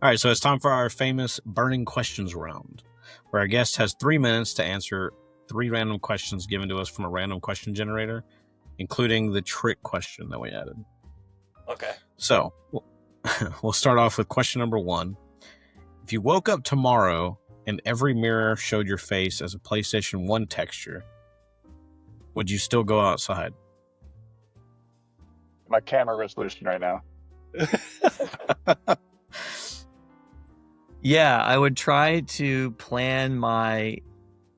All right, so it's time for our famous burning questions round, where our guest has 3 minutes to answer 3 random questions given to us from a random question generator, including the trick question that we added. Okay. So we'll start off with question number 1. If you woke up tomorrow and every mirror showed your face as a PlayStation 1 texture, would you still go outside? My camera resolution right now. Yeah, I would try to plan my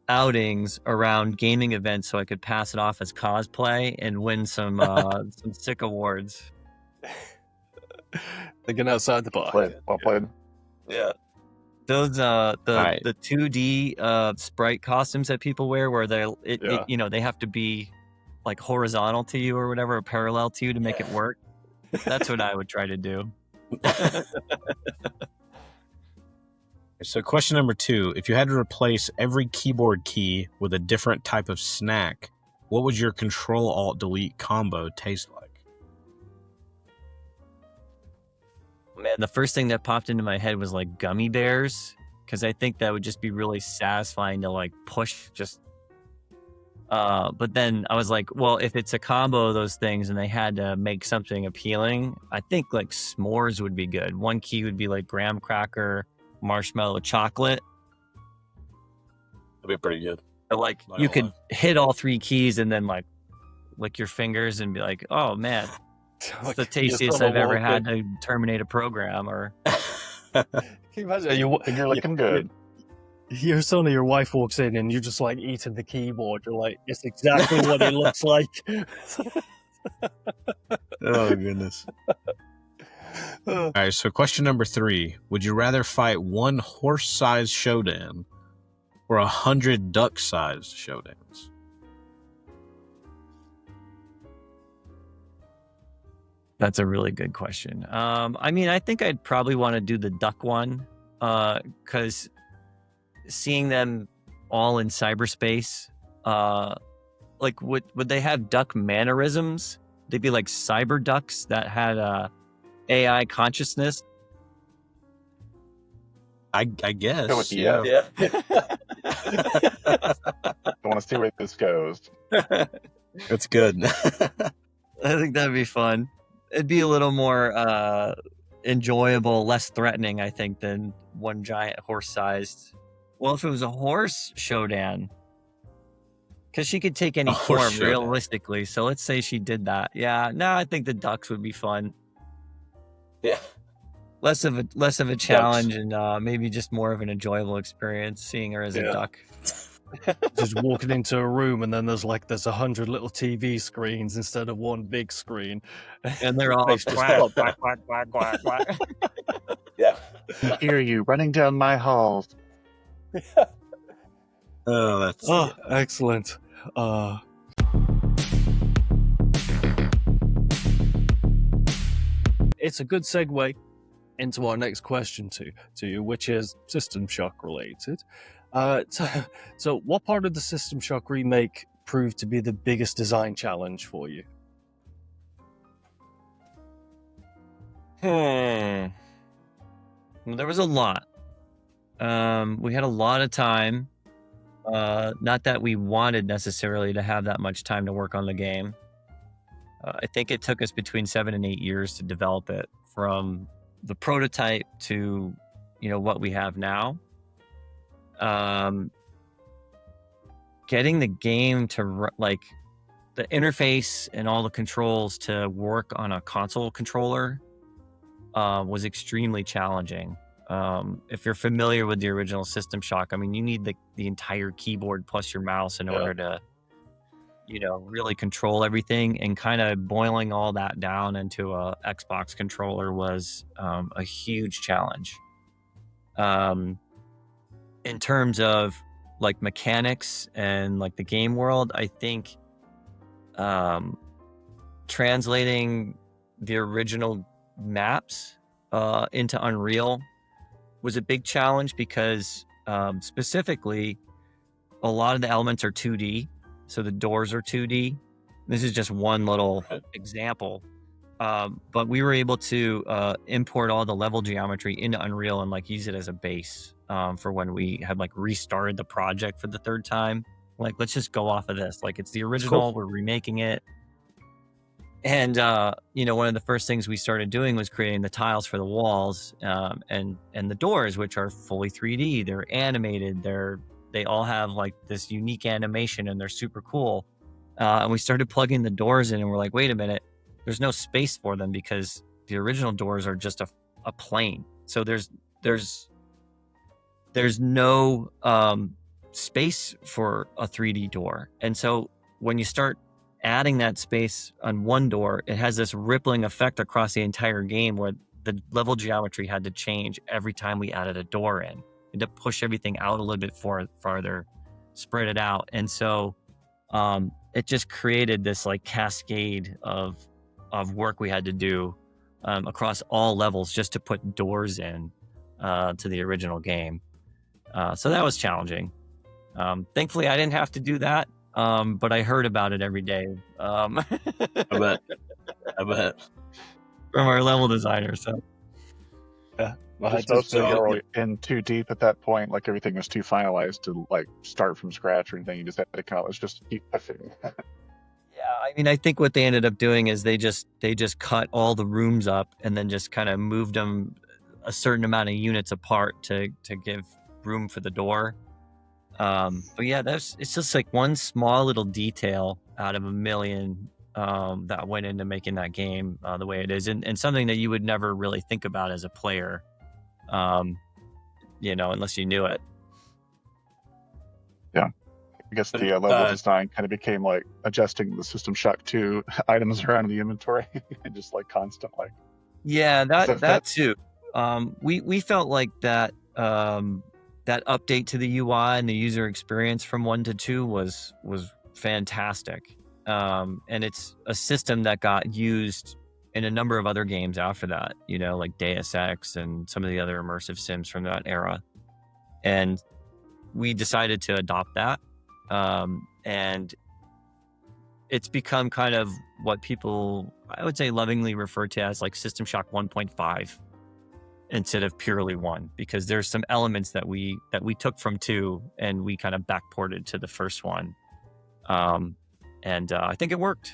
outings around gaming events so I could pass it off as cosplay and win some sick awards. Thinking outside the box. Well played. Yeah. Those the Right. the 2D sprite costumes that people wear where they they have to be like horizontal to you or whatever, or parallel to you to make it work. That's what I would try to do. So question number 2, if you had to replace every keyboard key with a different type of snack, what would your Control-Alt-Delete combo taste like? Man, the first thing that popped into my head was like gummy bears, because I think that would just be really satisfying to like push just. But then I was like, well, if it's a combo of those things and they had to make something appealing, I think like s'mores would be good. One key would be like graham cracker, marshmallow, chocolate. That'd be pretty good. So, like you could hit all 3 keys and then like lick your fingers and be like, oh man, it's the tastiest I've ever had to terminate a program. Or Can you imagine? You're looking good. Suddenly your wife walks in and you're just like eating the keyboard. You're like, it's exactly what it looks like. Oh, goodness. All right, so question number 3. Would you rather fight 1 horse-sized Shodan or 100 duck-sized Shodans? That's a really good question. I mean, I think I'd probably want to do the duck one, because seeing them all in cyberspace, like would they have duck mannerisms? They'd be like cyber ducks that had AI consciousness. I guess. Go with the Yeah. I want to see where this goes. That's good. I think that'd be fun. It'd be a little more enjoyable, less threatening, I think, than one giant horse-sized. Well, if it was a horse Shodan, because she could take any A horse form Shodan. realistically. So let's say she did that. Yeah, no, I think the ducks would be fun. Yeah. Less of a challenge and maybe just more of an enjoyable experience seeing her as a duck. Just walking into a room and then there's 100 little TV screens instead of one big screen. And they're all quack, quack, quack, quack, quack, quack. Yeah. I hear you running down my halls. Oh, that's Excellent. It's a good segue into our next question to you, which is System Shock related. So what part of the System Shock remake proved to be the biggest design challenge for you? Well, there was a lot. We had a lot of time. Not that we wanted necessarily to have that much time to work on the game. I think it took us between 7 and 8 years to develop it, from the prototype to, what we have now. Getting the game to the interface and all the controls to work on a console controller was extremely challenging. If you're familiar with the original System Shock, I mean, you need the entire keyboard plus your mouse in order to, really control everything. And kind of boiling all that down into a Xbox controller was a huge challenge. In terms of mechanics and the game world, I think translating the original maps into Unreal was a big challenge, because specifically a lot of the elements are 2D, so the doors are 2D. This is just one little example, But we were able to import all the level geometry into Unreal and like use it as a base for when we had like restarted the project for the third time. Like, let's just go off of this. Like, it's the original. We're remaking it. And one of the first things we started doing was creating the tiles for the walls and the doors, which are fully 3D. They're animated. They all have like this unique animation, and they're super cool. And we started plugging the doors in, and we're like, wait a minute, there's no space for them because the original doors are just a plane. So there's no space for a 3D door. And so when you start adding that space on one door, it has this rippling effect across the entire game where the level geometry had to change every time we added a door in. We had to push everything out a little bit farther, spread it out. And so it just created this like cascade of work we had to do across all levels just to put doors in to the original game. So that was challenging. Thankfully, I didn't have to do that, but I heard about it every day. I bet. From our level designer. So Yeah. Just mostly you're in too deep at that point, like everything was too finalized to like start from scratch or anything. You just had to kind of just keep pushing. Yeah, I mean, I think what they ended up doing is they just cut all the rooms up and then just kind of moved them a certain amount of units apart to give room for the door. But yeah, it's just like one small little detail out of a million that went into making that game the way it is, and something that you would never really think about as a player, unless you knew it. Yeah, I guess the level design kind of became like adjusting the System Shock 2 items around in the inventory and just like constant like. Yeah, that too. We felt like that that update to the UI and the user experience from 1 to 2 was fantastic. And it's a system that got used in a number of other games after that, like Deus Ex and some of the other immersive sims from that era. And we decided to adopt that. And it's become kind of what people, I would say, lovingly refer to as like System Shock 1.5 instead of purely 1, because there's some elements that we took from 2 and we kind of backported to the first one. And I think it worked.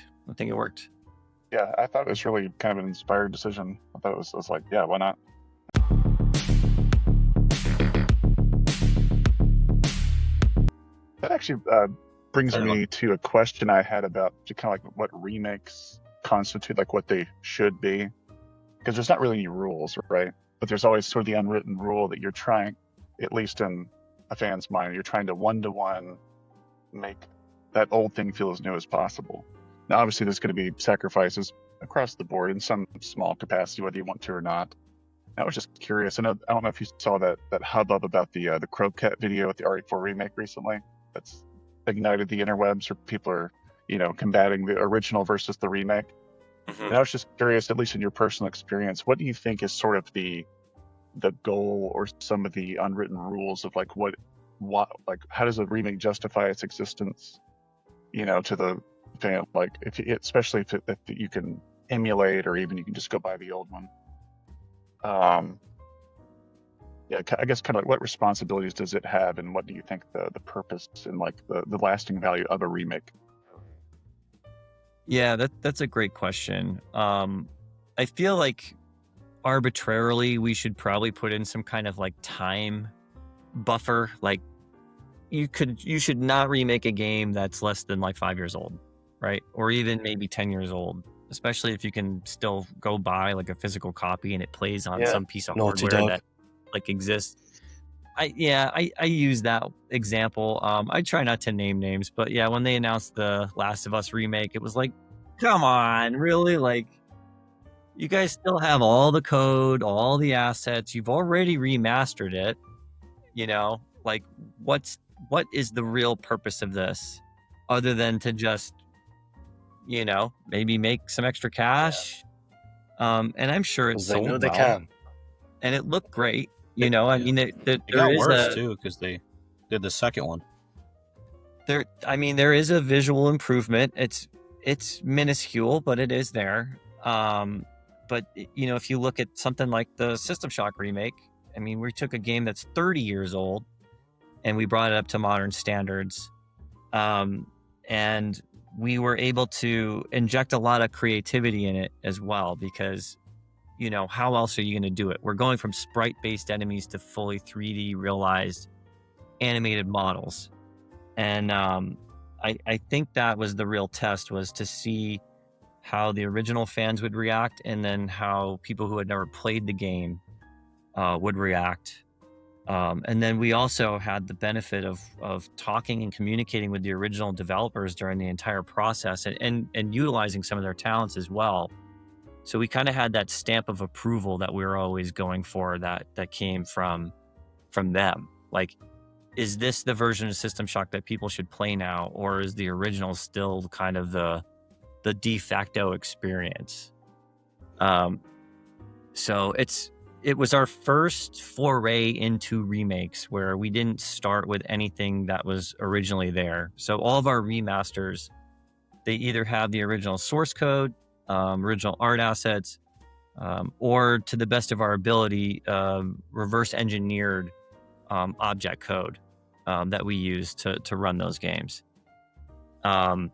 Yeah, I thought it was really kind of an inspired decision. I thought it was like, yeah, why not? That actually brings me to a question I had about kind of like what remakes constitute, like what they should be. Because there's not really any rules, right? But there's always sort of the unwritten rule that you're trying, at least in a fan's mind, you're trying to one-to-one make that old thing feel as new as possible. Now, obviously, there's going to be sacrifices across the board in some small capacity, whether you want to or not. I was just curious. I don't know if you saw that hubbub about the Croquette video with the RE4 remake recently. That's ignited the interwebs, where people are, combating the original versus the remake. Mm-hmm. And I was just curious, at least in your personal experience, what do you think is sort of the goal or some of the unwritten rules of like what how does a remake justify its existence? To the fan, like especially if you can emulate, or even you can just go buy the old one. Yeah, I guess kind of like what responsibilities does it have, and what do you think the purpose and like the lasting value of a remake? Yeah, that's a great question. I feel like arbitrarily we should probably put in some kind of like time buffer. Like you should not remake a game that's less than like 5 years old, right? Or even maybe 10 years old, especially if you can still go buy like a physical copy and it plays on some piece of hardware that like exists. I use that example. I try not to name names, but yeah, when they announced the Last of Us remake, it was like, come on, really? Like, you guys still have all the code, all the assets. You've already remastered it. Like, what is the real purpose of this, other than to just, maybe make some extra cash? And I'm sure it's sold well. They can, and it looked great. I mean, it got worse too because they did the second one. There is a visual improvement. It's minuscule, but it is there. But if you look at something like the System Shock remake, I mean, we took a game that's 30 years old and we brought it up to modern standards. And we were able to inject a lot of creativity in it as well, because, how else are you going to do it? We're going from sprite-based enemies to fully 3D realized animated models. And I think that was the real test, was to see how the original fans would react, and then how people who had never played the game would react. And then we also had the benefit of talking and communicating with the original developers during the entire process, and utilizing some of their talents as well. So we kind of had that stamp of approval that we were always going for, that came from them. Like, is this the version of System Shock that people should play now, or is the original still kind of the de facto experience? So it was our first foray into remakes, where we didn't start with anything that was originally there. So all of our remasters, they either have the original source code, original art assets, or, to the best of our ability, reverse engineered object code that we use to run those games. And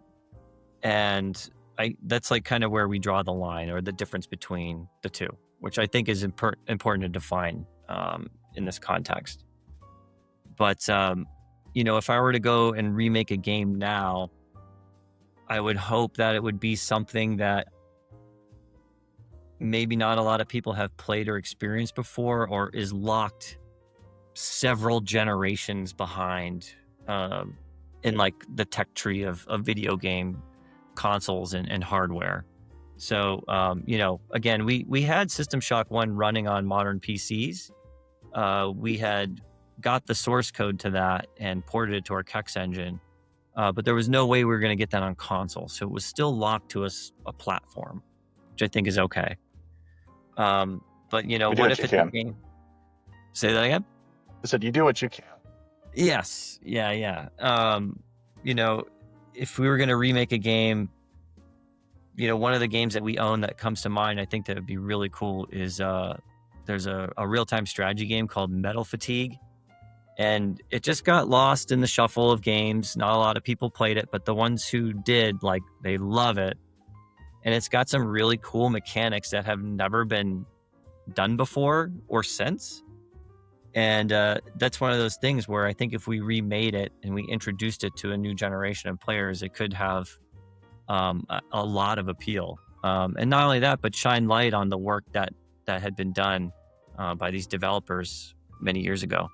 that's like kind of where we draw the line, or the difference between the two, which I think is important to define in this context. But, if I were to go and remake a game now, I would hope that it would be something that maybe not a lot of people have played or experienced before, or is locked several generations behind in like the tech tree of video game consoles and hardware. So, again, we had System Shock 1 running on modern PCs. We had got the source code to that and ported it to our Kex engine, but there was no way we were going to get that on console. So it was still locked to a platform, which I think is okay. But, what if it's a game? Say that again? I said, you do what you can. Yes. Yeah. If we were going to remake a game, one of the games that we own that comes to mind, I think that would be really cool, is there's a real-time strategy game called Metal Fatigue. And it just got lost in the shuffle of games. Not a lot of people played it, but the ones who did, they love it. And it's got some really cool mechanics that have never been done before or since. And that's one of those things where I think if we remade it and we introduced it to a new generation of players, it could have a lot of appeal. And not only that, but shine light on the work that had been done by these developers many years ago.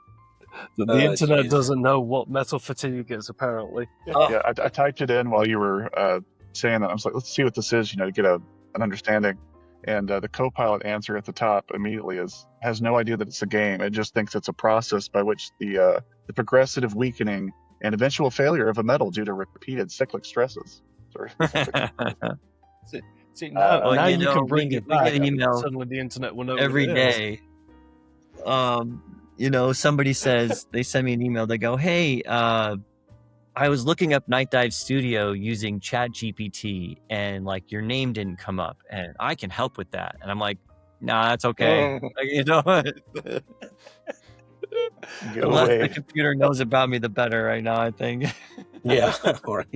The internet doesn't know what Metal Fatigue is, apparently. Yeah, I typed it in while you were saying that. I was like, let's see what this is, to get an understanding. And the Copilot answer at the top immediately has no idea that it's a game. It just thinks it's a process by which the progressive weakening and eventual failure of a metal due to repeated cyclic stresses. See, now you can bring it back. We get email suddenly the internet will know every day. Somebody says, they send me an email. They go, "Hey, I was looking up Nightdive Studio using ChatGPT, and your name didn't come up, and I can help with that." And I'm like, "Nah, that's okay." The less the computer knows about me, the better right now, I think. Yeah. Right.